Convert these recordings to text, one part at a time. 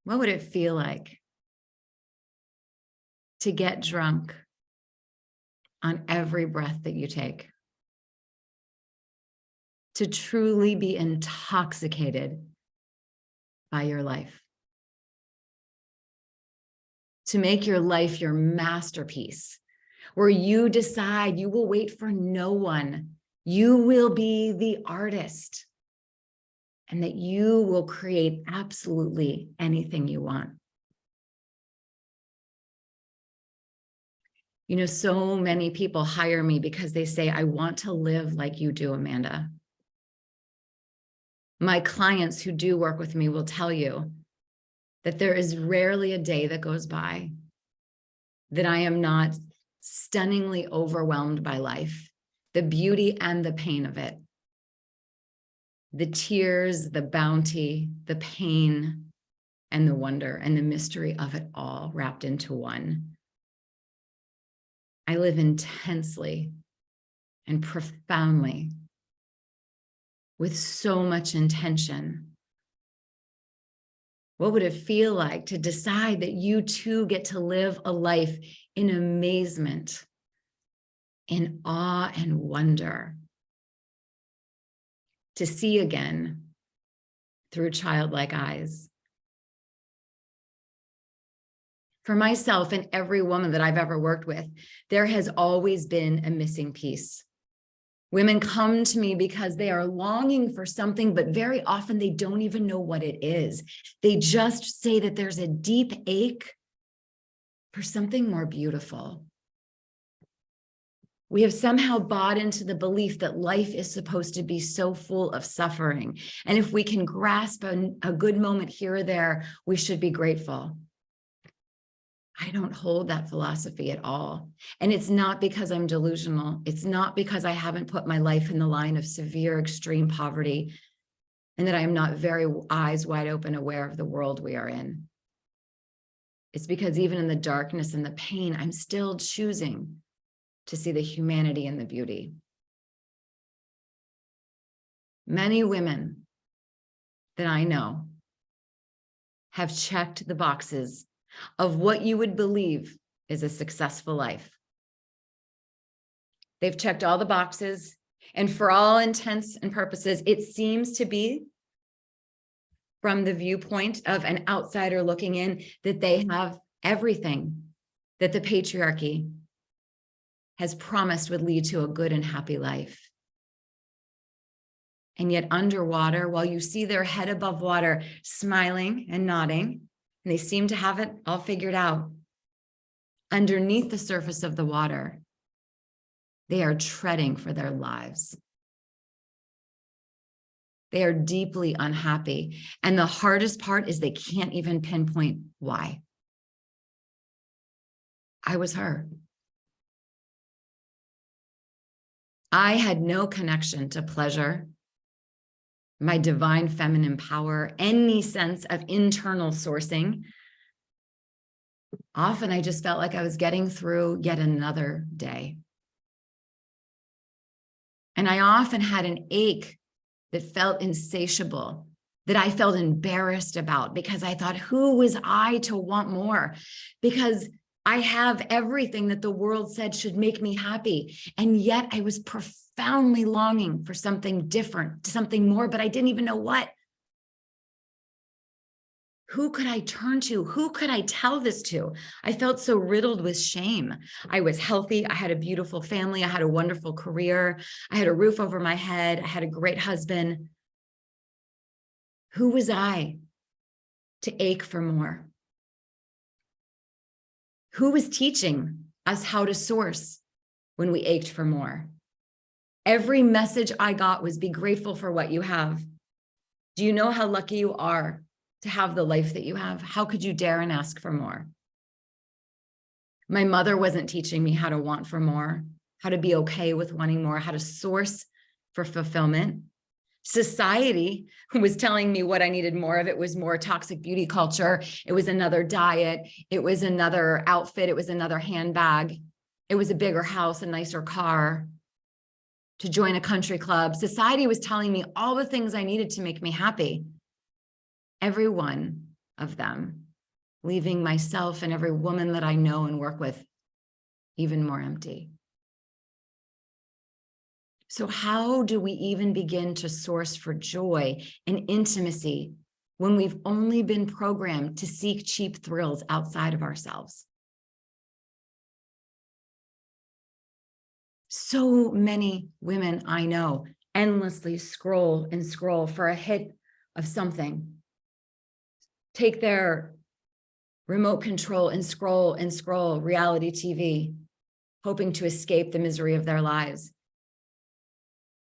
What would it feel like to get drunk on every breath that you take? To truly be intoxicated by your life? To make your life your masterpiece, where you decide you will wait for no one. You will be the artist, and that you will create absolutely anything you want. You know, so many people hire me because they say, I want to live like you do, Amanda. My clients who do work with me will tell you that there is rarely a day that goes by that I am not stunningly overwhelmed by life, the beauty and the pain of it, the tears, the bounty, the pain, and the wonder and the mystery of it all wrapped into one. I live intensely and profoundly with so much intention. What would it feel like to decide that you too get to live a life in amazement, in awe and wonder, to see again through childlike eyes? For myself and every woman that I've ever worked with, there has always been a missing piece. Women come to me because they are longing for something, but very often they don't even know what it is. They just say that there's a deep ache for something more beautiful. We have somehow bought into the belief that life is supposed to be so full of suffering. And if we can grasp a good moment here or there, we should be grateful. I don't hold that philosophy at all. And it's not because I'm delusional. It's not because I haven't put my life in the line of severe, extreme poverty, and that I am not very eyes wide open aware of the world we are in. It's because even in the darkness and the pain, I'm still choosing to see the humanity and the beauty. Many women that I know have checked the boxes of what you would believe is a successful life. They've checked all the boxes, and for all intents and purposes, it seems to be, from the viewpoint of an outsider looking in, that they have everything that the patriarchy has promised would lead to a good and happy life. And yet underwater, while you see their head above water, smiling and nodding, and they seem to have it all figured out, underneath the surface of the water, they are treading for their lives. They are deeply unhappy. And the hardest part is they can't even pinpoint why. I was her. I had no connection to pleasure, my divine feminine power, any sense of internal sourcing. Often I just felt like I was getting through yet another day. And I often had an ache that felt insatiable, that I felt embarrassed about, because I thought, who was I to want more? Because I have everything that the world said should make me happy. And yet I was profoundly longing for something different, something more, but I didn't even know what. Who could I turn to? Who could I tell this to? I felt so riddled with shame. I was healthy. I had a beautiful family. I had a wonderful career. I had a roof over my head. I had a great husband. Who was I to ache for more? Who was teaching us how to source when we ached for more? Every message I got was be grateful for what you have. Do you know how lucky you are to have the life that you have? How could you dare and ask for more? My mother wasn't teaching me how to want for more, how to be okay with wanting more, how to source for fulfillment. Society was telling me what I needed more of. It was more toxic beauty culture. It was another diet. It was another outfit. It was another handbag. It was a bigger house, a nicer car, to join a country club. Society was telling me all the things I needed to make me happy. Everyone of them, leaving myself and every woman that I know and work with even more empty. So how do we even begin to source for joy and intimacy when we've only been programmed to seek cheap thrills outside of ourselves? So many women I know endlessly scroll and scroll for a hit of something. Take their remote control and scroll reality TV, hoping to escape the misery of their lives.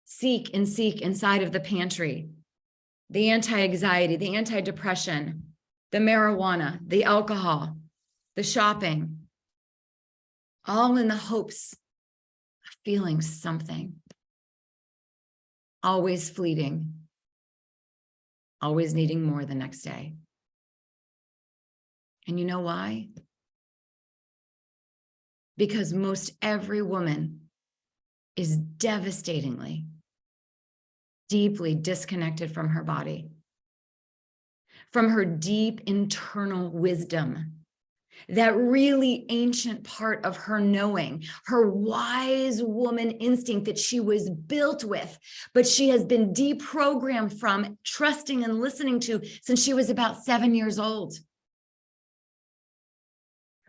Seek and seek inside of the pantry, the anti-anxiety, the anti-depression, the marijuana, the alcohol, the shopping, all in the hopes of feeling something. Always fleeting, always needing more the next day. And you know why? Because most every woman is devastatingly, deeply disconnected from her body, from her deep internal wisdom, that really ancient part of her knowing, her wise woman instinct that she was built with, but she has been deprogrammed from trusting and listening to since she was about 7 years old.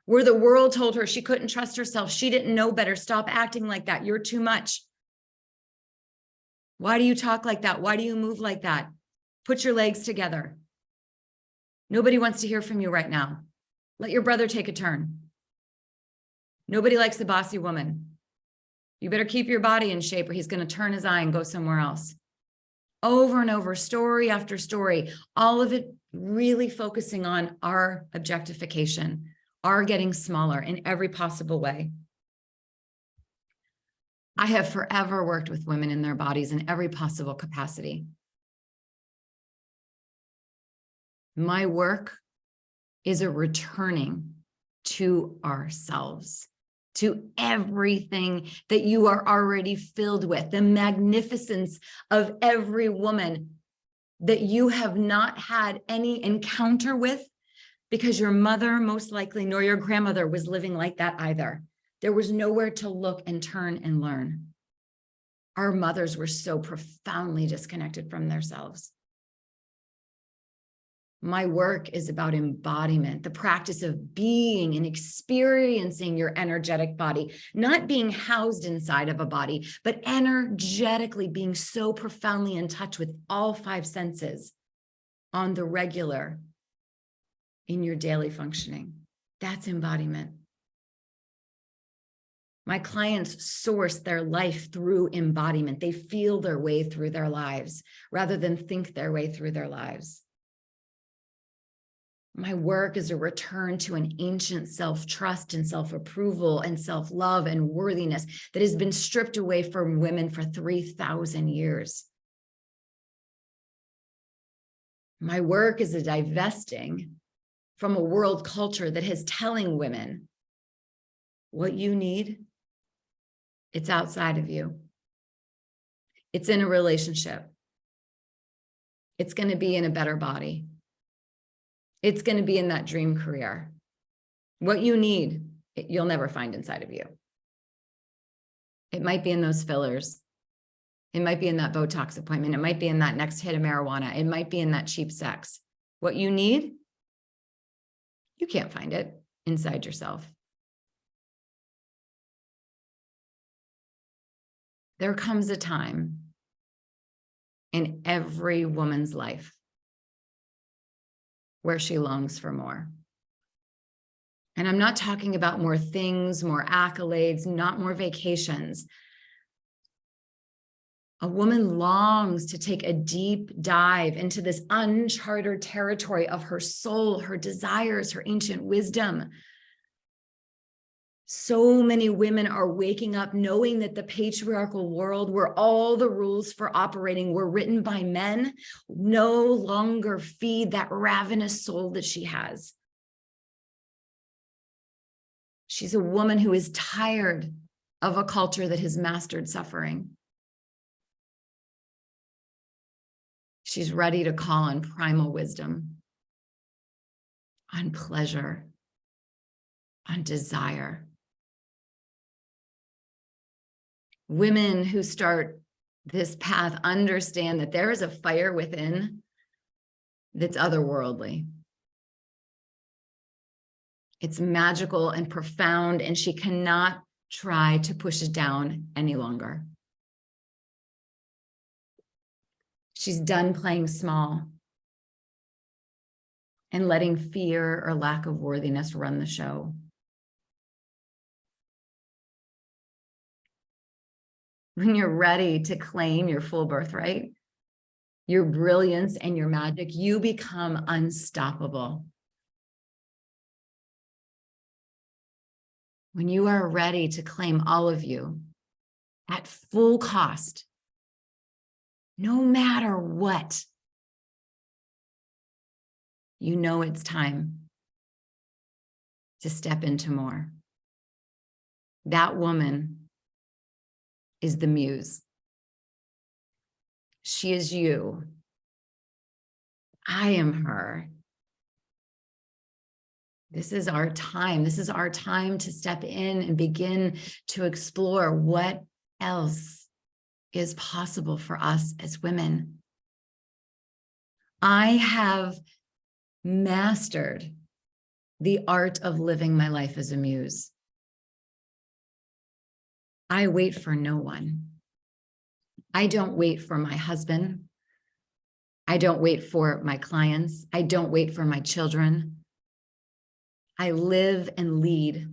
Where the world told her she couldn't trust herself, she didn't know better, stop acting like that, you're too much. Why do you talk like that? Why do you move like that? Put your legs together. Nobody wants to hear from you right now. Let your brother take a turn. Nobody likes the bossy woman. You better keep your body in shape or he's going to turn his eye and go somewhere else. Over and over, story after story, all of it really focusing on our objectification, our getting smaller in every possible way. I have forever worked with women in their bodies in every possible capacity. My work is a returning to ourselves, to everything that you are already filled with, the magnificence of every woman that you have not had any encounter with because your mother, most likely, nor your grandmother was living like that either. There was nowhere to look and turn and learn. Our mothers were so profoundly disconnected from themselves. My work is about embodiment, the practice of being and experiencing your energetic body, not being housed inside of a body, but energetically being so profoundly in touch with all 5 senses on the regular in your daily functioning. That's embodiment. My clients source their life through embodiment. They feel their way through their lives rather than think their way through their lives. My work is a return to an ancient self-trust and self-approval and self-love and worthiness that has been stripped away from women for 3,000 years. My work is a divesting from a world culture that is telling women what you need, it's outside of you. It's in a relationship. It's going to be in a better body. It's going to be in that dream career. What you need, you'll never find inside of you. It might be in those fillers. It might be in that Botox appointment. It might be in that next hit of marijuana. It might be in that cheap sex. What you need, you can't find it inside yourself. There comes a time in every woman's life where she longs for more. And I'm not talking about more things, more accolades, not more vacations. A woman longs to take a deep dive into this uncharted territory of her soul, her desires, her ancient wisdom. So many women are waking up knowing that the patriarchal world where all the rules for operating were written by men no longer feed that ravenous soul that she has. She's a woman who is tired of a culture that has mastered suffering. She's ready to call on primal wisdom. on pleasure, on desire. Women who start this path understand that there is a fire within that's otherworldly. It's magical and profound, and she cannot try to push it down any longer. She's done playing small and letting fear or lack of worthiness run the show. When you're ready to claim your full birthright, your brilliance and your magic, you become unstoppable. When you are ready to claim all of you at full cost, no matter what, you know it's time to step into more. That woman is the Muse. She is you. I am her. This is our time. This is our time to step in and begin to explore what else is possible for us as women. I have mastered the art of living my life as a muse. I wait for no one. I don't wait for my husband. I don't wait for my clients. I don't wait for my children. I live and lead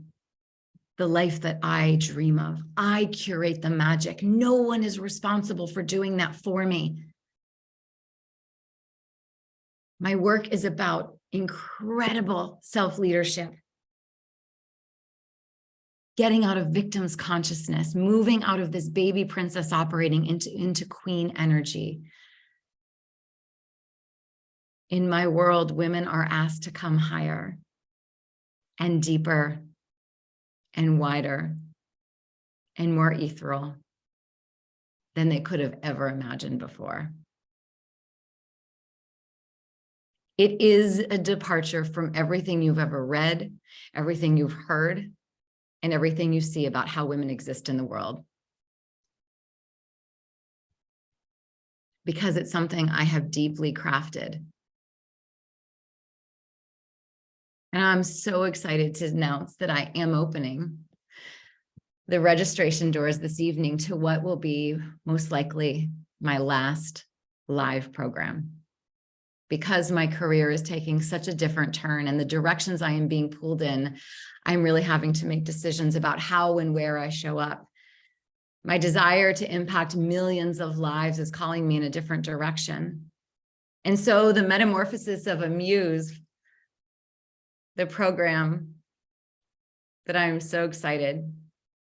the life that I dream of. I curate the magic. No one is responsible for doing that for me. My work is about incredible self-leadership, getting out of victim's consciousness, moving out of this baby princess operating into queen energy. In my world, women are asked to come higher and deeper and wider and more ethereal than they could have ever imagined before. It is a departure from everything you've ever read, everything you've heard, and everything you see about how women exist in the world. Because it's something I have deeply crafted. And I'm so excited to announce that I am opening the registration doors this evening to what will be most likely my last live program. Because my career is taking such a different turn and the directions I am being pulled in, I'm really having to make decisions about how and where I show up. My desire to impact millions of lives is calling me in a different direction. And so the metamorphosis of a muse, the program that I'm so excited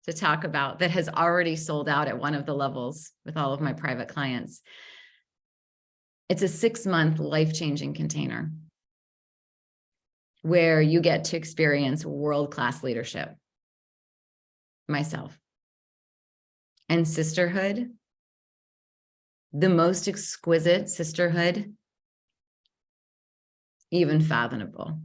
to talk about, that has already sold out at one of the levels with all of my private clients. It's a 6-month life-changing container where you get to experience world-class leadership, myself, and sisterhood, the most exquisite sisterhood even fathomable.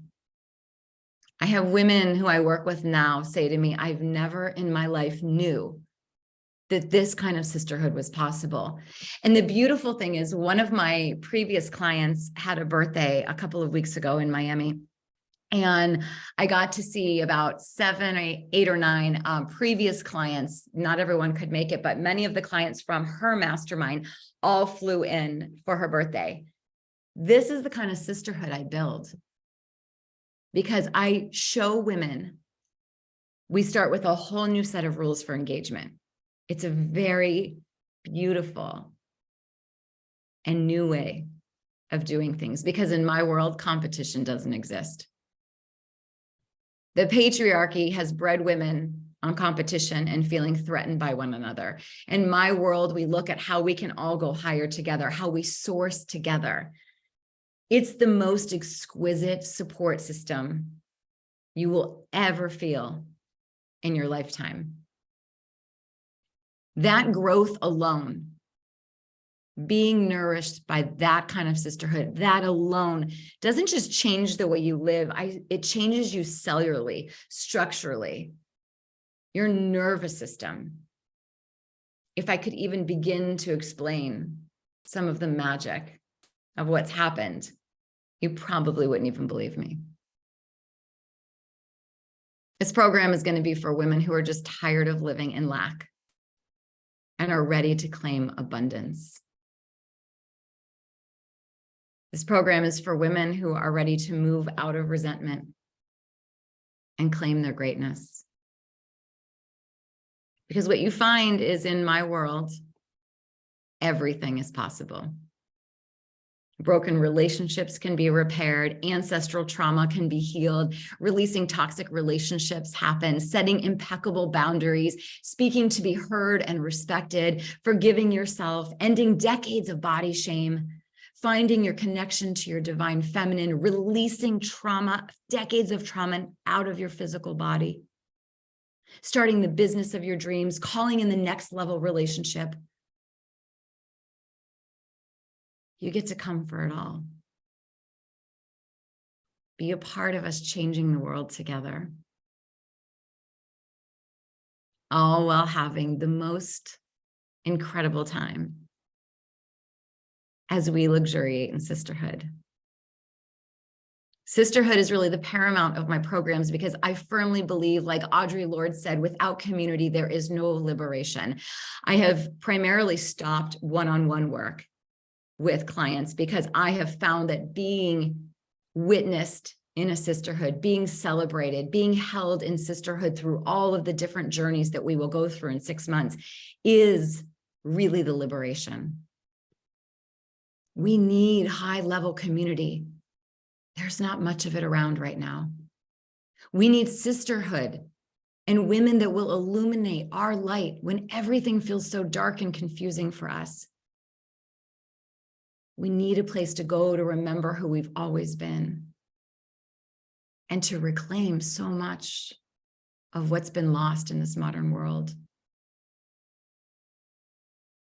I have women who I work with now say to me, I've never in my life knew that this kind of sisterhood was possible. And the beautiful thing is, one of my previous clients had a birthday a couple of weeks ago in Miami. And I got to see about 7 or 8 or 9 previous clients. Not everyone could make it, but many of the clients from her mastermind all flew in for her birthday. This is the kind of sisterhood I build, because I show women, we start with a whole new set of rules for engagement. It's a very beautiful and new way of doing things, because in my world, competition doesn't exist. The patriarchy has bred women on competition and feeling threatened by one another. In my world, we look at how we can all go higher together, how we source together. It's the most exquisite support system you will ever feel in your lifetime. That growth alone being nourished by that kind of sisterhood, that alone doesn't just change the way you live. It changes you cellularly, structurally, your nervous system. If I could even begin to explain some of the magic of what's happened, you probably wouldn't even believe me. This program is going to be for women who are just tired of living in lack and are ready to claim abundance. This program is for women who are ready to move out of resentment and claim their greatness. Because what you find is, in my world, everything is possible. Broken relationships can be repaired, ancestral trauma can be healed, releasing toxic relationships happen, setting impeccable boundaries, speaking to be heard and respected, forgiving yourself, ending decades of body shame, finding your connection to your divine feminine, releasing trauma, decades of trauma out of your physical body, starting the business of your dreams, calling in the next level relationship. You get to come for it all. Be a part of us changing the world together, all while having the most incredible time as we luxuriate in sisterhood. Sisterhood is really the paramount of my programs, because I firmly believe, like Audre Lorde said, without community, there is no liberation. I have primarily stopped one-on-one work with clients because I have found that being witnessed in a sisterhood, being celebrated, being held in sisterhood through all of the different journeys that we will go through in 6 months is really the liberation. We need high-level community. There's not much of it around right now. We need sisterhood and women that will illuminate our light when everything feels so dark and confusing for us. We need a place to go to remember who we've always been and to reclaim so much of what's been lost in this modern world.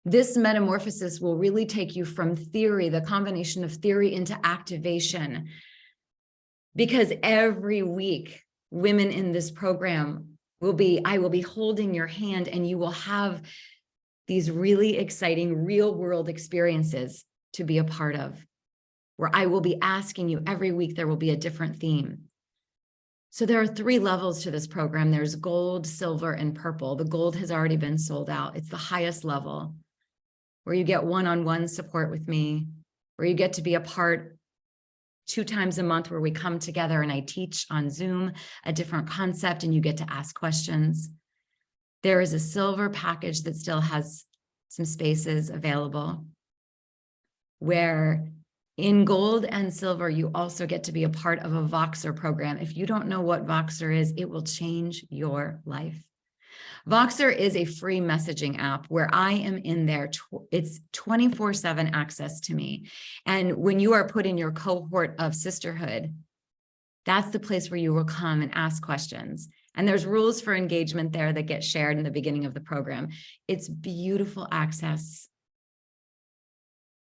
This metamorphosis will really take you from theory, the combination of theory, into activation. Because every week, women in this program I will be holding your hand, and you will have these really exciting real world experiences to be a part of, where I will be asking you every week. There will be a different theme. So there are 3 levels to this program. There's gold, silver, and purple. The gold has already been sold out. It's the highest level, where you get one-on-one support with me, where you get to be a part 2 times a month, where we come together and I teach on Zoom a different concept and you get to ask questions. There is a silver package that still has some spaces available, where in gold and silver, you also get to be a part of a Voxer program. If you don't know what Voxer is, it will change your life. Voxer is a free messaging app where I am in there. It's 24/7 access to me. And when you are put in your cohort of sisterhood, that's the place where you will come and ask questions. And there's rules for engagement there that get shared in the beginning of the program. It's beautiful access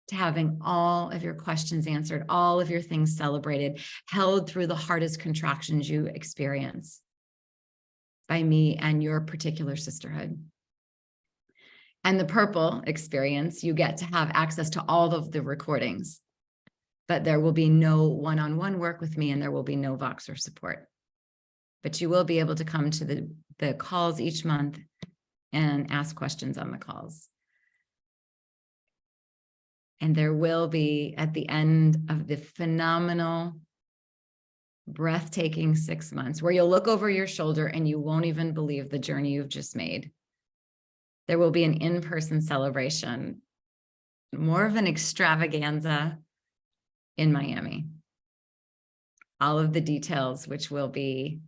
to having all of your questions answered, all of your things celebrated, held through the hardest contractions you experience by me and your particular sisterhood. And the purple experience, you get to have access to all of the recordings, but there will be no one-on-one work with me, and there will be no Voxer support. But you will be able to come to the calls each month and ask questions on the calls. And there will be, at the end of the phenomenal, breathtaking 6 months, where you'll look over your shoulder and you won't even believe the journey you've just made, there will be an in-person celebration, more of an extravaganza in Miami. All of the details, which will be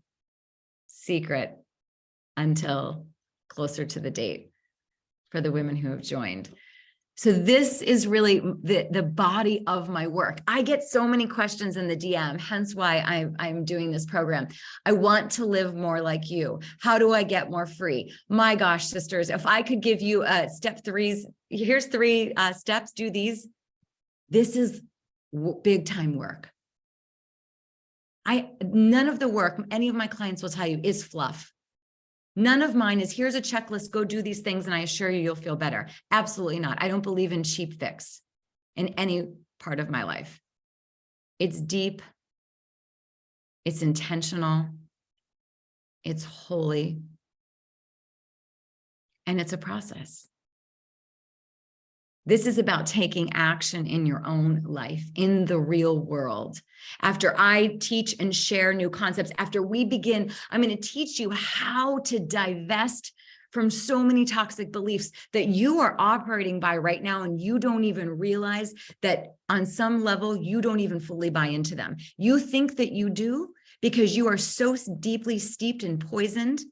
secret until closer to the date for the women who have joined. So this is really the body of my work. I get so many questions in the DM, hence why I'm doing this program. I want to live more like you. How do I get more free? My gosh, sisters, if I could give you step threes, here's 3 steps, do these. This is big time work. None of the work, any of my clients will tell you, is fluff. None of mine is, here's a checklist, go do these things, and I assure you, you'll feel better. Absolutely not. I don't believe in cheap fix in any part of my life. It's deep, it's intentional, it's holy, and it's a process. This is about taking action in your own life, in the real world. After I teach and share new concepts, after we begin, I'm going to teach you how to divest from so many toxic beliefs that you are operating by right now, and you don't even realize that on some level, you don't even fully buy into them. You think that you do because you are so deeply steeped and poisoned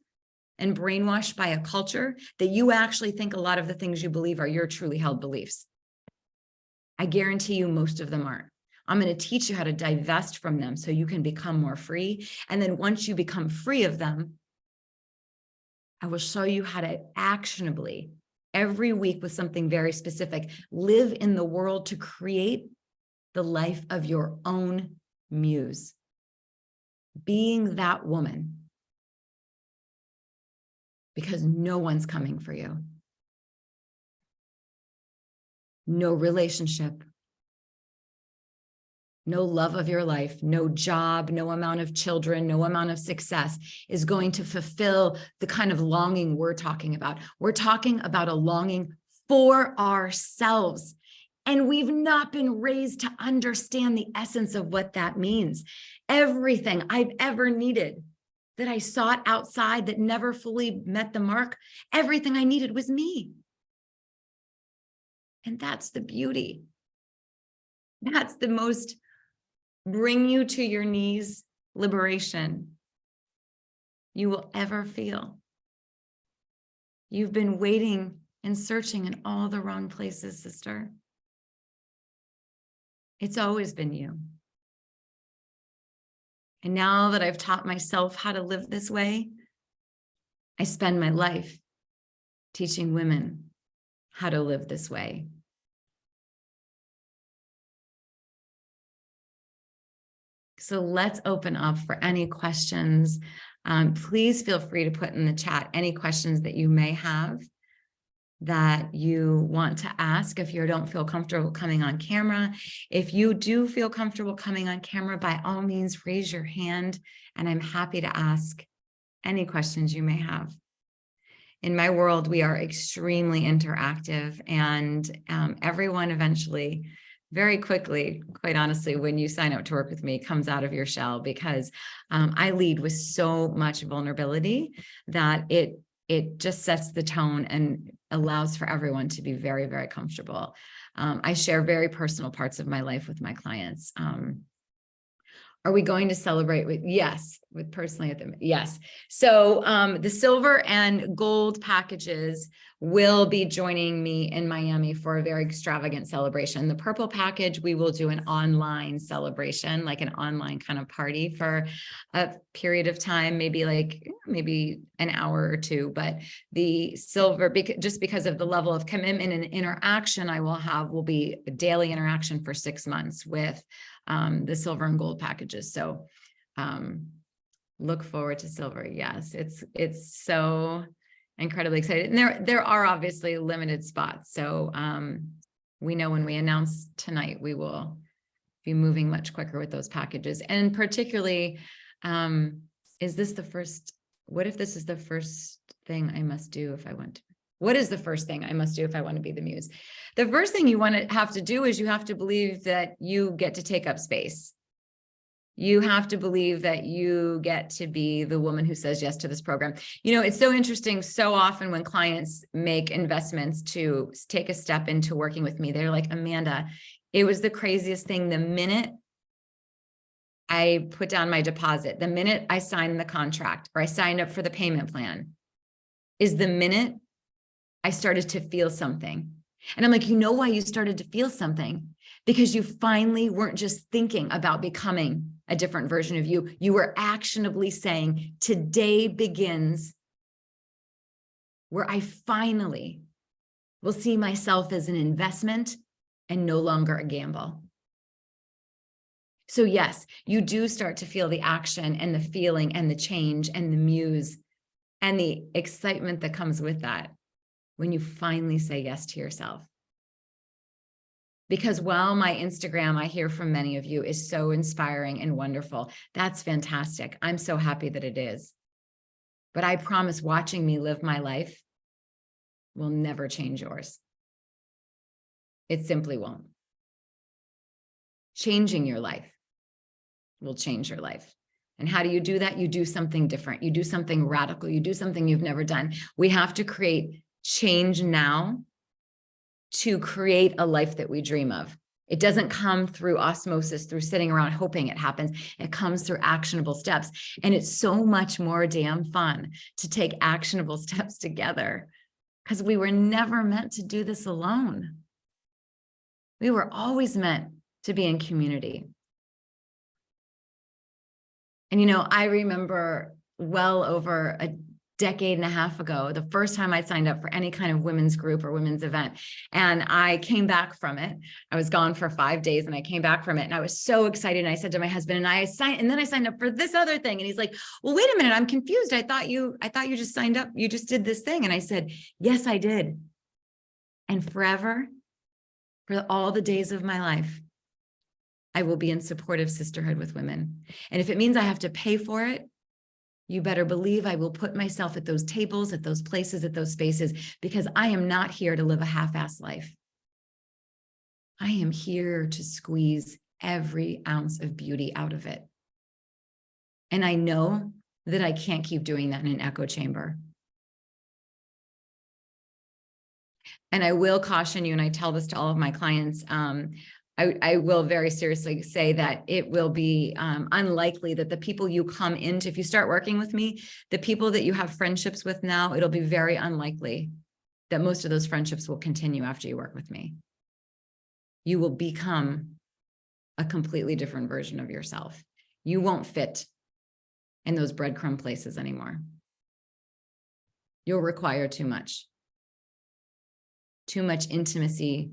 and brainwashed by a culture that you actually think a lot of the things you believe are your truly held beliefs. I guarantee you most of them aren't. I'm going to teach you how to divest from them so you can become more free. And then once you become free of them, I will show you how to actionably, every week with something very specific, live in the world to create the life of your own muse. Being that woman. Because no one's coming for you. No relationship, no love of your life, no job, no amount of children, no amount of success is going to fulfill the kind of longing we're talking about. We're talking about a longing for ourselves. And we've not been raised to understand the essence of what that means. Everything I've ever needed that I sought outside that never fully met the mark, everything I needed was me. And that's the beauty. That's the most bring you to your knees liberation you will ever feel. You've been waiting and searching in all the wrong places, sister. It's always been you. And now that I've taught myself how to live this way, I spend my life teaching women how to live this way. So let's open up for any questions. Please feel free to put in the chat any questions that you may have that you want to ask if you don't feel comfortable coming on camera. If you do feel comfortable coming on camera, by all means, raise your hand, and I'm happy to ask any questions you may have. In my world, we are extremely interactive, and everyone eventually, very quickly, quite honestly, when you sign up to work with me, comes out of your shell, because I lead with so much vulnerability that it just sets the tone and allows for everyone to be very, very comfortable. I share very personal parts of my life with my clients. Are we going to celebrate with, yes, with personally at the, yes. So the silver and gold packages will be joining me in Miami for a very extravagant celebration. The purple package, we will do an online celebration, like an online kind of party for a period of time, maybe an hour or two. But the silver, just because of the level of commitment and interaction I will be a daily interaction for 6 months with the silver and gold packages. So look forward to silver. Yes, it's so incredibly excited. And there are obviously limited spots. So we know when we announce tonight, we will be moving much quicker with those packages. And particularly, is this the first, what if this is the first thing I must do if I want to? What is the first thing I must do if I want to be the muse? The first thing you have to do is you have to believe that you get to take up space. You have to believe that you get to be the woman who says yes to this program. You know, it's so interesting. So often when clients make investments to take a step into working with me, they're like, Amanda, it was the craziest thing. The minute I put down my deposit, the minute I signed the contract or I signed up for the payment plan, is the minute I started to feel something. And I'm like, you know why you started to feel something? Because you finally weren't just thinking about becoming a different version of you. You were actionably saying, today begins where I finally will see myself as an investment and no longer a gamble. So yes, you do start to feel the action and the feeling and the change and the muse and the excitement that comes with that when you finally say yes to yourself. Because while my Instagram, I hear from many of you, is so inspiring and wonderful, that's fantastic. I'm so happy that it is. But I promise watching me live my life will never change yours. It simply won't. Changing your life will change your life. And how do you do that? You do something different. You do something radical. You do something you've never done. We have to create change now to create a life that we dream of. It doesn't come through osmosis, through sitting around hoping it happens. It comes through actionable steps. And it's so much more damn fun to take actionable steps together, because we were never meant to do this alone. We were always meant to be in community. And, you know, I remember well over a decade and a half ago, the first time I signed up for any kind of women's group or women's event. And I came back from it. I was gone for 5 days and I came back from it. And I was so excited. And I said to my husband, and then I signed up for this other thing. And he's like, well, wait a minute, I'm confused. I thought you just signed up. You just did this thing. And I said, yes, I did. And forever, for all the days of my life, I will be in supportive sisterhood with women. And if it means I have to pay for it, you better believe I will put myself at those tables, at those places, at those spaces, because I am not here to live a half-assed life. I am here to squeeze every ounce of beauty out of it. And I know that I can't keep doing that in an echo chamber. And I will caution you, and I tell this to all of my clients, I will very seriously say that it will be unlikely that the people you come into, if you start working with me, the people that you have friendships with now, it'll be very unlikely that most of those friendships will continue after you work with me. You will become a completely different version of yourself. You won't fit in those breadcrumb places anymore. You'll require too much intimacy,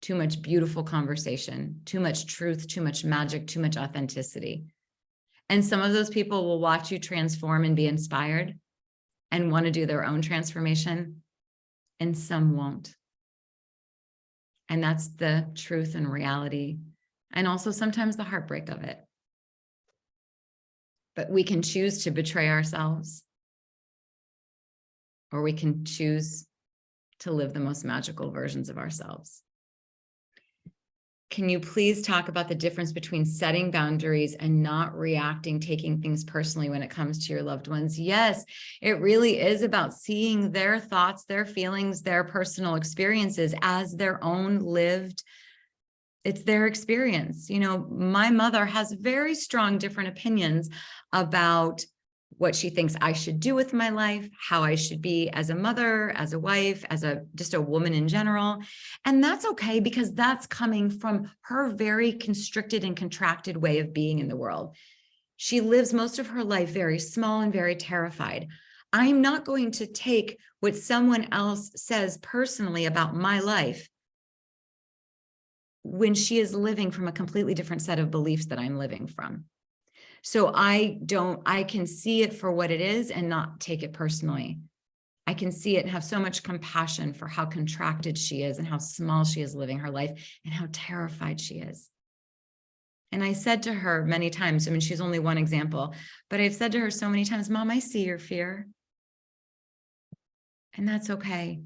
too much beautiful conversation, too much truth, too much magic, too much authenticity. And some of those people will watch you transform and be inspired and want to do their own transformation, and some won't. And that's the truth and reality, and also sometimes the heartbreak of it. But we can choose to betray ourselves, or we can choose to live the most magical versions of ourselves. Can you please talk about the difference between setting boundaries and not reacting, taking things personally when it comes to your loved ones? Yes, it really is about seeing their thoughts, their feelings, their personal experiences as their own lived. It's their experience. You know, my mother has very strong different opinions about what she thinks I should do with my life, how I should be as a mother, as a wife, as just a woman in general. And that's okay, because that's coming from her very constricted and contracted way of being in the world. She lives most of her life very small and very terrified. I'm not going to take what someone else says personally about my life when she is living from a completely different set of beliefs that I'm living from. So I can see it for what it is and not take it personally. I can see it and have so much compassion for how contracted she is and how small she is living her life and how terrified she is. And I said to her many times, I mean, she's only one example, but I've said to her so many times, Mom, I see your fear. And that's okay,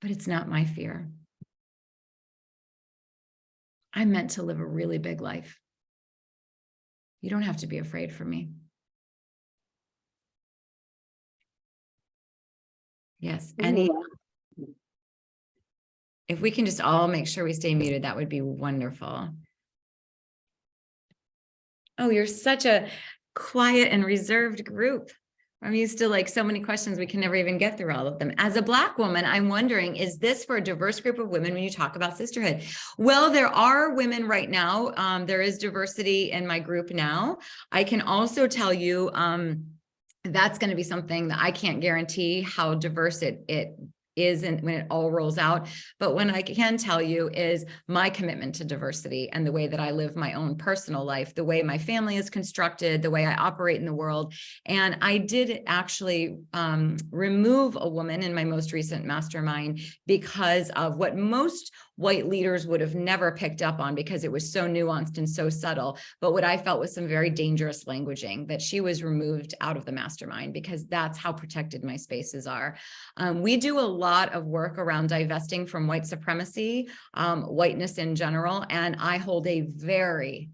but it's not my fear. I'm meant to live a really big life. You don't have to be afraid for me. Yes. Any, if we can just all make sure we stay muted, that would be wonderful. Oh, you're such a quiet and reserved group. I'm used to like so many questions, we can never even get through all of them. As a Black woman, I'm wondering, is this for a diverse group of women when you talk about sisterhood? Well, there are women right now. There is diversity in my group now. I can also tell you that's going to be something that I can't guarantee how diverse it is and when it all rolls out. But what I can tell you is my commitment to diversity and the way that I live my own personal life, the way my family is constructed, the way I operate in the world. And I did actually remove a woman in my most recent mastermind because of what most white leaders would have never picked up on, because it was so nuanced and so subtle. But what I felt was some very dangerous languaging, that she was removed out of the mastermind, because that's how protected my spaces are. We do a lot of work around divesting from white supremacy, whiteness in general, and I hold a very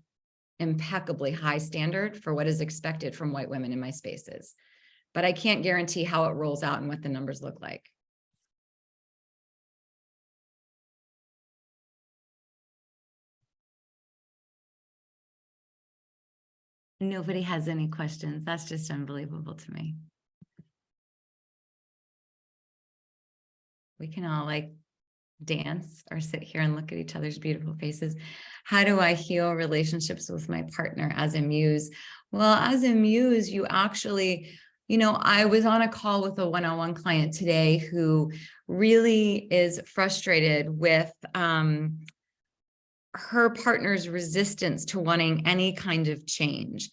impeccably high standard for what is expected from white women in my spaces. But I can't guarantee how it rolls out and what the numbers look like. Nobody has any questions. That's just unbelievable to me. We can all like dance or sit here and look at each other's beautiful faces. How do I heal relationships with my partner as a muse? Well, as a muse, you actually, you know, I was on a call with a one-on-one client today who really is frustrated with her partner's resistance to wanting any kind of change,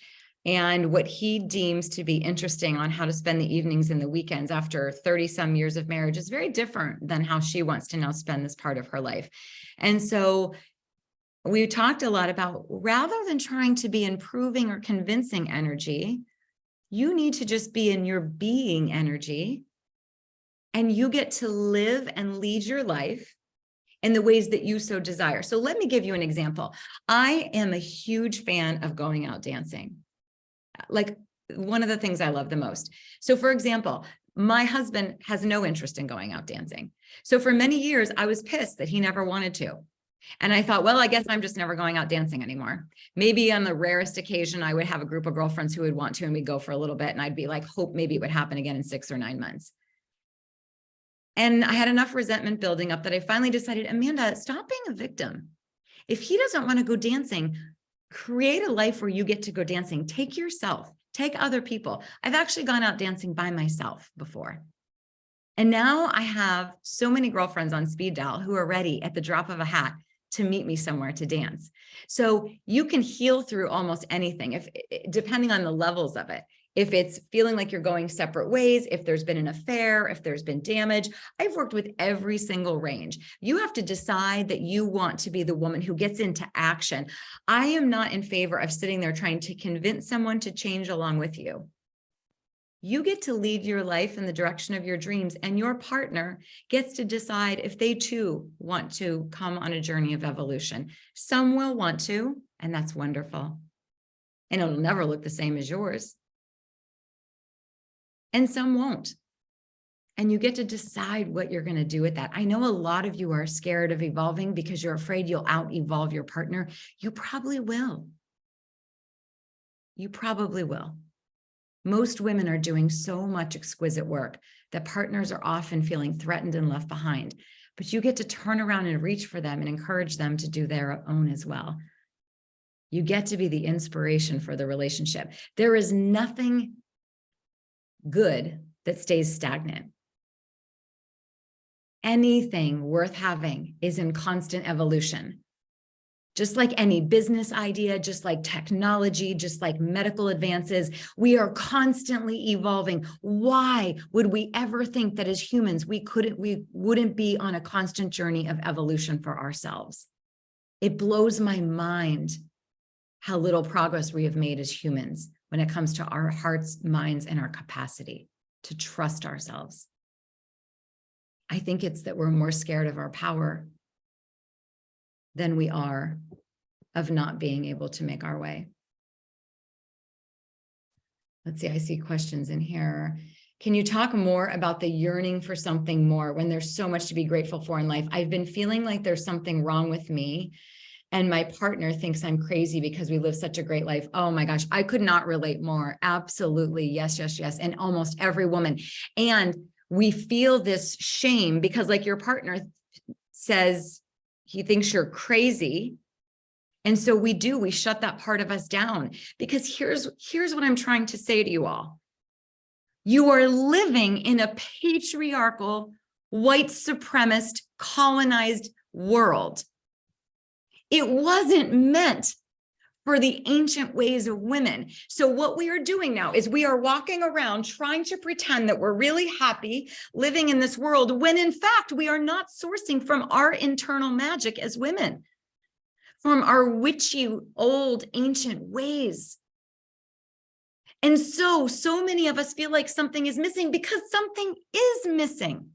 and what he deems to be interesting on how to spend the evenings and the weekends after 30 some years of marriage is very different than how she wants to now spend this part of her life. And so we talked a lot about, rather than trying to be improving or convincing energy, you need to just be in your being energy, and you get to live and lead your life in the ways that you so desire. So let me give you an example. I am a huge fan of going out dancing. Like, one of the things I love the most. So for example, my husband has no interest in going out dancing. So for many years, I was pissed that he never wanted to. And I thought, well, I guess I'm just never going out dancing anymore. Maybe on the rarest occasion, I would have a group of girlfriends who would want to, and we'd go for a little bit, and I'd be like, hope maybe it would happen again in 6 or 9 months. And I had enough resentment building up that I finally decided, Amanda, stop being a victim. If he doesn't want to go dancing, create a life where you get to go dancing. Take yourself, take other people. I've actually gone out dancing by myself before. And now I have so many girlfriends on speed dial who are ready at the drop of a hat to meet me somewhere to dance. So you can heal through almost anything, depending on the levels of it. If it's feeling like you're going separate ways, if there's been an affair, if there's been damage, I've worked with every single range. You have to decide that you want to be the woman who gets into action. I am not in favor of sitting there trying to convince someone to change along with you. You get to lead your life in the direction of your dreams, and your partner gets to decide if they too want to come on a journey of evolution. Some will want to, and that's wonderful. And it'll never look the same as yours. And some won't. And you get to decide what you're going to do with that. I know a lot of you are scared of evolving because you're afraid you'll out-evolve your partner. You probably will. You probably will. Most women are doing so much exquisite work that partners are often feeling threatened and left behind. But you get to turn around and reach for them and encourage them to do their own as well. You get to be the inspiration for the relationship. There is nothing good that stays stagnant. Anything worth having is in constant evolution. Just like any business idea, just like technology, just like medical advances, we are constantly evolving. Why would we ever think that as humans, we wouldn't be on a constant journey of evolution for ourselves? It blows my mind how little progress we have made as humans when it comes to our hearts, minds, and our capacity to trust ourselves. I think it's that we're more scared of our power than we are of not being able to make our way. Let's see, I see questions in here. Can you talk more about the yearning for something more when there's so much to be grateful for in life? I've been feeling like there's something wrong with me and my partner thinks I'm crazy because we live such a great life. Oh my gosh, I could not relate more. Absolutely. Yes, yes, yes. And almost every woman. And we feel this shame because like your partner says, he thinks you're crazy. And so we shut that part of us down, because here's what I'm trying to say to you all. You are living in a patriarchal, white supremacist, colonized world. It wasn't meant for the ancient ways of women. So what we are doing now is we are walking around trying to pretend that we're really happy living in this world, when in fact, we are not sourcing from our internal magic as women, from our witchy, old, ancient ways. And so many of us feel like something is missing, because something is missing.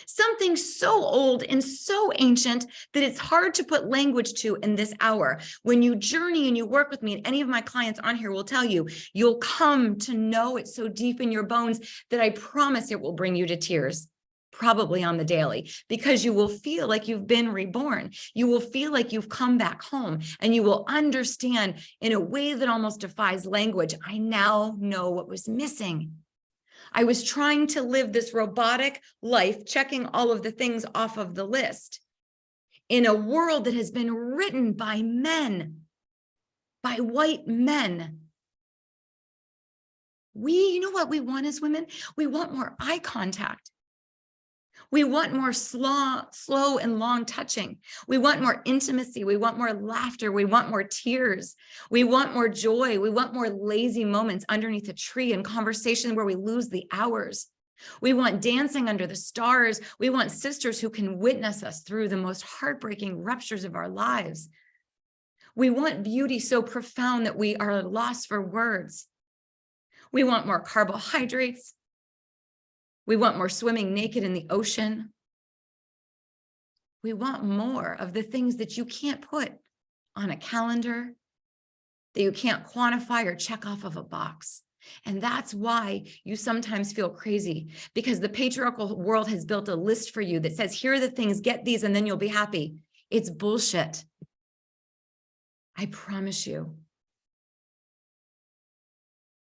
Something so old and so ancient that it's hard to put language to in this hour. When you journey and you work with me, and any of my clients on here will tell you, you'll come to know it so deep in your bones that I promise it will bring you to tears, probably on the daily, because you will feel like you've been reborn. You will feel like you've come back home, and you will understand in a way that almost defies language. I now know what was missing. I was trying to live this robotic life, checking all of the things off of the list in a world that has been written by men, by white men. You know what we want as women? We want more eye contact. We want more slow and long touching. We want more intimacy. We want more laughter. We want more tears. We want more joy. We want more lazy moments underneath a tree and conversation where we lose the hours. We want dancing under the stars. We want sisters who can witness us through the most heartbreaking ruptures of our lives. We want beauty so profound that we are lost for words. We want more carbohydrates. We want more swimming naked in the ocean. We want more of the things that you can't put on a calendar, that you can't quantify or check off of a box. And that's why you sometimes feel crazy, because the patriarchal world has built a list for you that says, here are the things, get these, and then you'll be happy. It's bullshit. I promise you.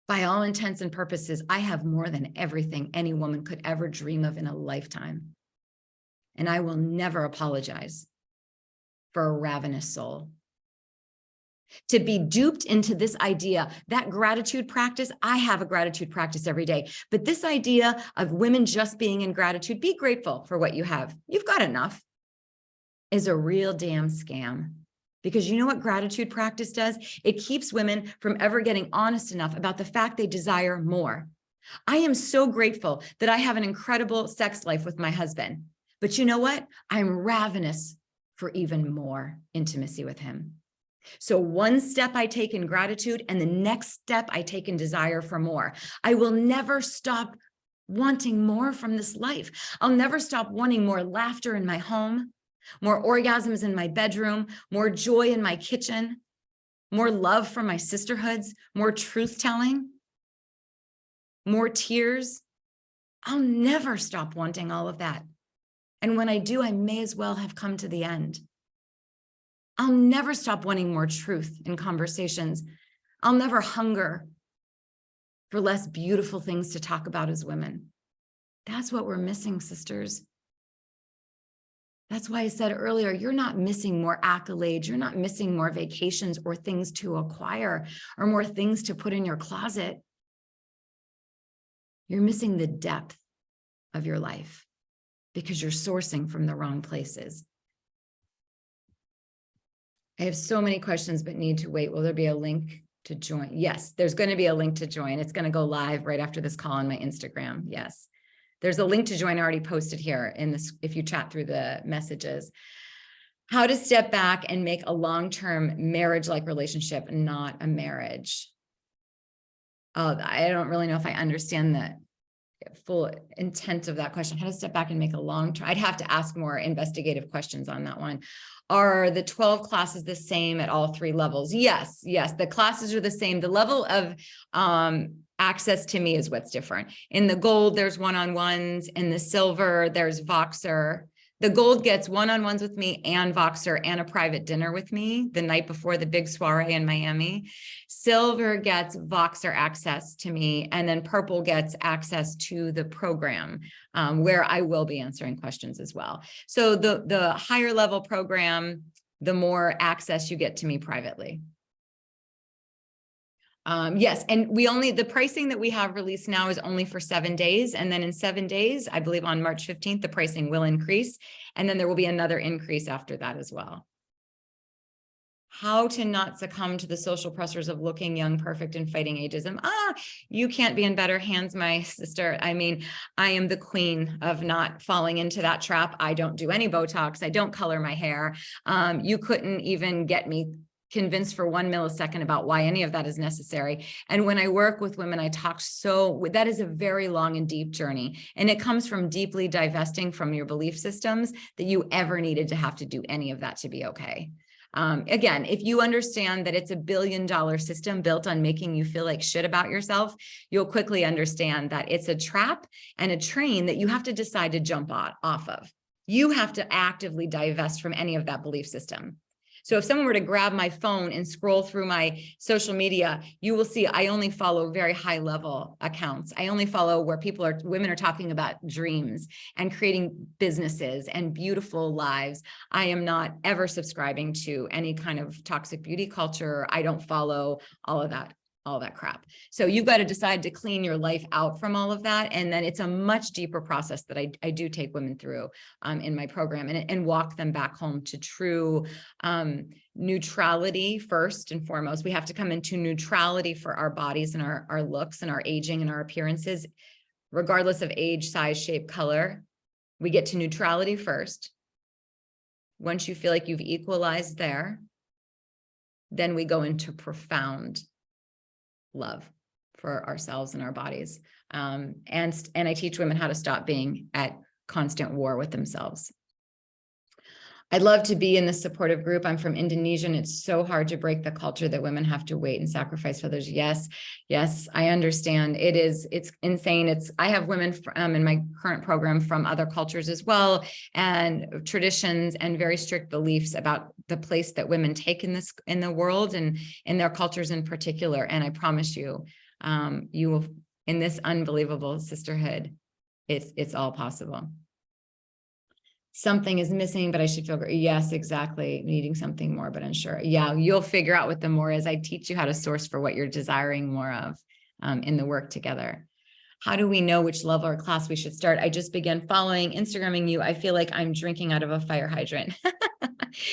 By all intents and purposes, I have more than everything any woman could ever dream of in a lifetime. And I will never apologize for a ravenous soul. To be duped into this idea, that gratitude practice, I have a gratitude practice every day, but this idea of women just being in gratitude, be grateful for what you have, you've got enough, is a real damn scam. Because you know what gratitude practice does? It keeps women from ever getting honest enough about the fact they desire more. I am so grateful that I have an incredible sex life with my husband. But you know what? I'm ravenous for even more intimacy with him. So one step I take in gratitude, and the next step I take in desire for more. I will never stop wanting more from this life. I'll never stop wanting more laughter in my home, more orgasms in my bedroom, more joy in my kitchen, more love from my sisterhoods, more truth-telling, more tears. I'll never stop wanting all of that. And when I do, I may as well have come to the end. I'll never stop wanting more truth in conversations. I'll never hunger for less beautiful things to talk about as women. That's what we're missing, sisters. That's why I said earlier, you're not missing more accolades. You're not missing more vacations or things to acquire or more things to put in your closet. You're missing the depth of your life because you're sourcing from the wrong places. I have so many questions, but need to wait. Will there be a link to join? Yes, there's going to be a link to join. It's going to go live right after this call on my Instagram. Yes. There's a link to join already posted here in this, if you chat through the messages. How to step back and make a long-term marriage-like relationship, not a marriage. Oh, I don't really know if I understand the full intent of that question. How to step back and make a long-term, I'd have to ask more investigative questions on that one. Are the 12 classes the same at all 3 levels? Yes, yes, the classes are the same. The level of access to me is what's different. In the gold, there's one-on-ones. In the silver, there's Voxer. The gold gets one-on-ones with me and Voxer and a private dinner with me the night before the big soiree in Miami. Silver gets Voxer access to me, and then purple gets access to the program where I will be answering questions as well. So the higher level program, the more access you get to me privately. Yes, and the pricing that we have released now is only for 7 days. And then in 7 days, I believe on March 15th, the pricing will increase. And then there will be another increase after that as well. How to not succumb to the social pressures of looking young, perfect, and fighting ageism. You can't be in better hands, my sister. I mean, I am the queen of not falling into that trap. I don't do any Botox. I don't color my hair. You couldn't even get me convinced for 1 millisecond about why any of that is necessary. And when I work with women, I talk that is a very long and deep journey. And it comes from deeply divesting from your belief systems that you ever needed to have to do any of that to be okay. Again, if you understand that it's $1 billion system built on making you feel like shit about yourself, you'll quickly understand that it's a trap and a train that you have to decide to jump off of. You have to actively divest from any of that belief system. So if someone were to grab my phone and scroll through my social media, you will see I only follow very high level accounts. I only follow where women are talking about dreams and creating businesses and beautiful lives. I am not ever subscribing to any kind of toxic beauty culture. I don't follow all of that crap. So you've got to decide to clean your life out from all of that. And then it's a much deeper process that I do take women through in my program and walk them back home to true neutrality first and foremost. We have to come into neutrality for our bodies and our looks and our aging and our appearances, regardless of age, size, shape, color. We get to neutrality first. Once you feel like you've equalized there, then we go into profound love for ourselves and our bodies. And I teach women how to stop being at constant war with themselves. I'd love to be in this supportive group. I'm from Indonesia, and it's so hard to break the culture that women have to wait and sacrifice for others. Yes, I understand. It's insane. I have women in my current program from other cultures as well, and traditions and very strict beliefs about the place that women take in the world and in their cultures in particular. And I promise you, you will, in this unbelievable sisterhood, it's all possible. Something is missing, but I should feel great. Yes, exactly. Needing something more, but unsure. Yeah, you'll figure out what the more is. I teach you how to source for what you're desiring more of in the work together. How do we know which level or class we should start? I just began following, Instagramming you. I feel like I'm drinking out of a fire hydrant.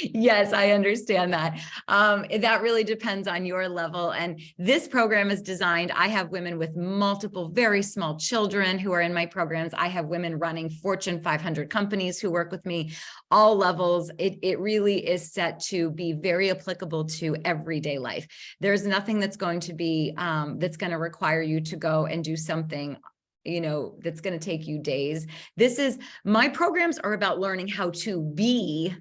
Yes, I understand that. That really depends on your level. And this program is designed, I have women with multiple, very small children who are in my programs. I have women running Fortune 500 companies who work with me, all levels. It really is set to be very applicable to everyday life. There's nothing that's going to be, that's going to require you to go and do something that's going to take you days. My programs are about learning how to be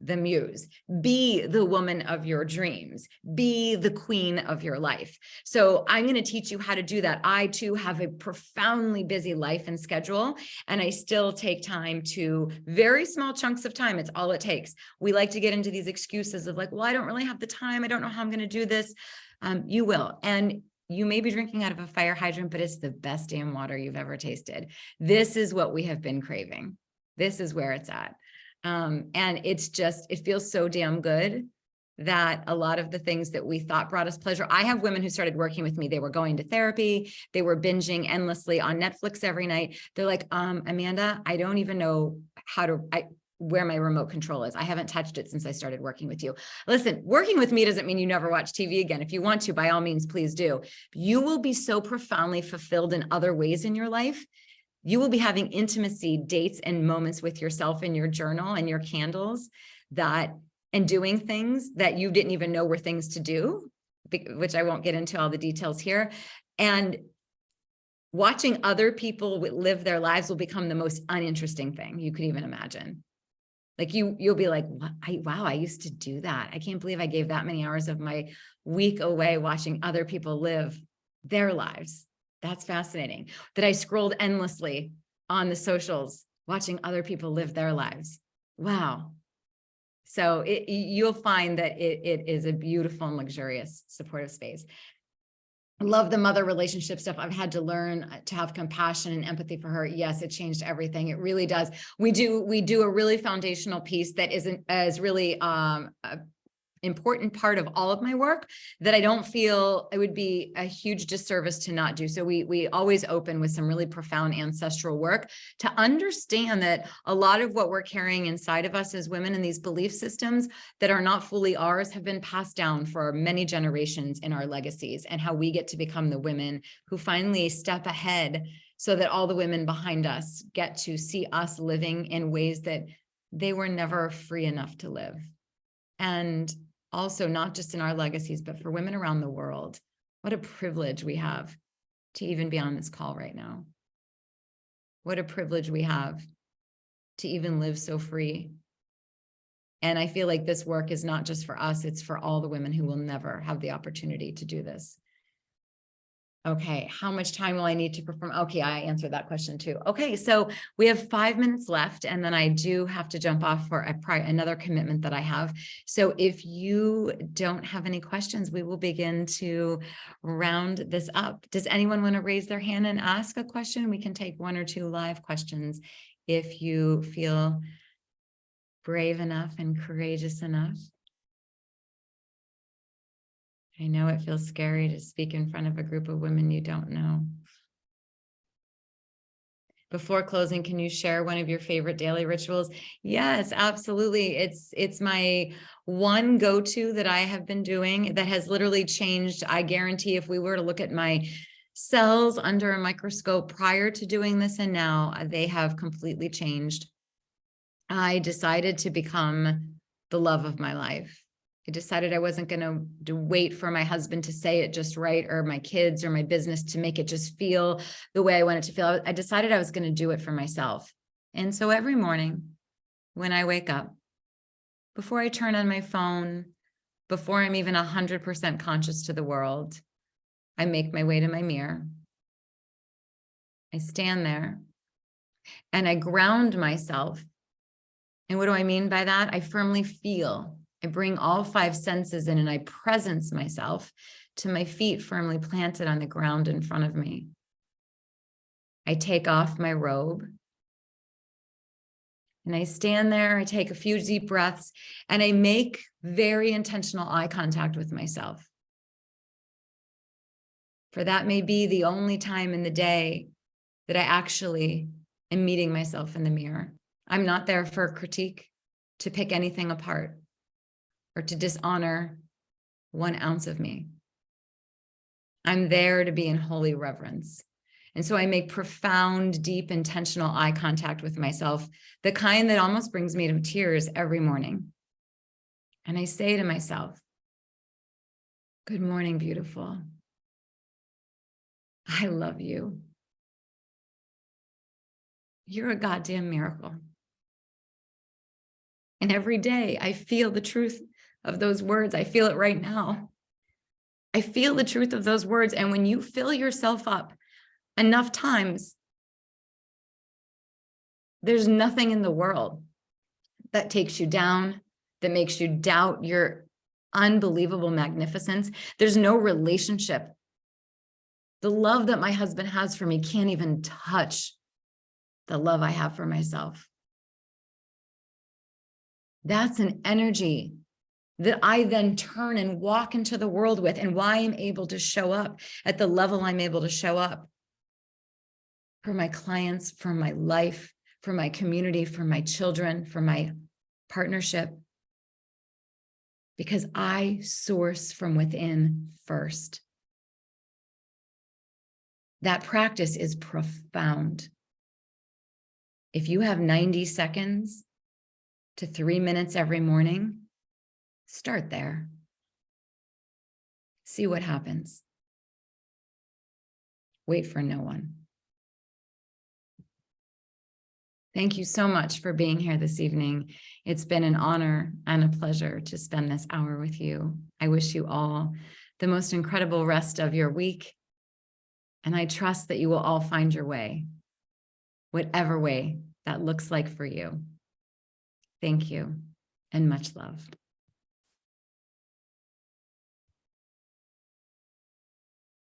the muse, be the woman of your dreams, be the queen of your life. So I'm going to teach you how to do that. I too have a profoundly busy life and schedule, and I still take time to very small chunks of time. It's all it takes. We like to get into these excuses of like, well, I don't really have the time. I don't know how I'm going to do this. You will. And you may be drinking out of a fire hydrant, but it's the best damn water you've ever tasted. This is what we have been craving. This is where it's at. And it feels so damn good that a lot of the things that we thought brought us pleasure. I have women who started working with me. They were going to therapy. They were binging endlessly on Netflix every night. They're like, Amanda, I don't even know where my remote control is. I haven't touched it since I started working with you. Listen, working with me doesn't mean you never watch TV again. If you want to, by all means, please do. You will be so profoundly fulfilled in other ways in your life. You will be having intimacy, dates, and moments with yourself in your journal and your candles and doing things that you didn't even know were things to do, which I won't get into all the details here. And watching other people live their lives will become the most uninteresting thing you could even imagine. Like you'll be like, wow, I used to do that. I can't believe I gave that many hours of my week away watching other people live their lives. That's fascinating. That I scrolled endlessly on the socials, watching other people live their lives. Wow. So you'll find that it is a beautiful and luxurious supportive space. I love the mother relationship stuff. I've had to learn to have compassion and empathy for her. Yes, it changed everything. It really does. We do a really foundational piece that isn't as really important part of all of my work that I don't feel it would be a huge disservice to not do. So we always open with some really profound ancestral work to understand that a lot of what we're carrying inside of us as women in these belief systems that are not fully ours have been passed down for many generations in our legacies, and how we get to become the women who finally step ahead so that all the women behind us get to see us living in ways that they were never free enough to live. And also not just in our legacies, but for women around the world. What a privilege we have to even be on this call right now. What a privilege we have to even live so free. And I feel like this work is not just for us, it's for all the women who will never have the opportunity to do this. Okay, how much time will I need to perform? Okay, I answered that question too. Okay, so we have 5 minutes left, and then I do have to jump off for another commitment that I have. So if you don't have any questions, we will begin to round this up. Does anyone want to raise their hand and ask a question? We can take 1 or 2 live questions if you feel brave enough and courageous enough. I know it feels scary to speak in front of a group of women you don't know. Before closing, can you share one of your favorite daily rituals? Yes, absolutely. It's my one go-to that I have been doing that has literally changed. I guarantee if we were to look at my cells under a microscope prior to doing this and now, they have completely changed. I decided to become the love of my life. I decided I wasn't going to wait for my husband to say it just right, or my kids or my business to make it just feel the way I want it to feel. I decided I was going to do it for myself. And so every morning when I wake up, before I turn on my phone, before I'm even 100% conscious to the world, I make my way to my mirror. I stand there and I ground myself. And what do I mean by that? I firmly feel. I bring all 5 senses in and I presence myself to my feet firmly planted on the ground in front of me. I take off my robe and I stand there. I take a few deep breaths and I make very intentional eye contact with myself. For that may be the only time in the day that I actually am meeting myself in the mirror. I'm not there for a critique, to pick anything apart, or to dishonor 1 ounce of me. I'm there to be in holy reverence. And so I make profound, deep, intentional eye contact with myself, the kind that almost brings me to tears every morning. And I say to myself, good morning, beautiful. I love you. You're a goddamn miracle. And every day I feel the truth of those words. I feel it right now. I feel the truth of those words. And when you fill yourself up enough times, there's nothing in the world that takes you down, that makes you doubt your unbelievable magnificence. There's no relationship. The love that my husband has for me can't even touch the love I have for myself. That's an energy that I then turn and walk into the world with, and why I'm able to show up at the level I'm able to show up for my clients, for my life, for my community, for my children, for my partnership, because I source from within first. That practice is profound. If you have 90 seconds to 3 minutes every morning, start there. See what happens. Wait for no one. Thank you so much for being here this evening. It's been an honor and a pleasure to spend this hour with you. I wish you all the most incredible rest of your week, and I trust that you will all find your way, whatever way that looks like for you. Thank you and much love.